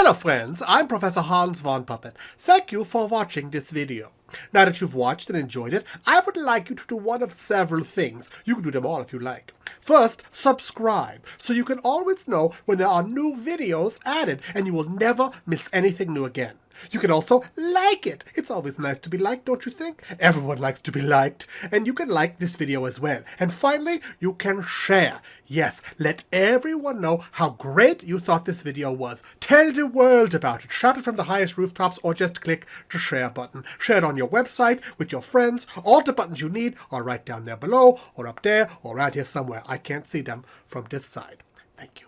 Hello friends, I'm Professor Hans von Puppet. Thank you for watching this video. Now that you've watched and enjoyed it, I would like you to do one of several things. You can do them all if you like. First, subscribe, so you can always know when there are new videos added and you will never miss anything new again. You can also like it. It's always nice to be liked, don't you think? Everyone likes to be liked. And you can like this video as well. And finally, you can share. Yes, let everyone know how great you thought this video was. Tell the world about it. Shout it from the highest rooftops or just click the share button. Share it on your website, with your friends. All the buttons you need are right down there below, or up there, or right here somewhere. I can't see them from this side. Thank you.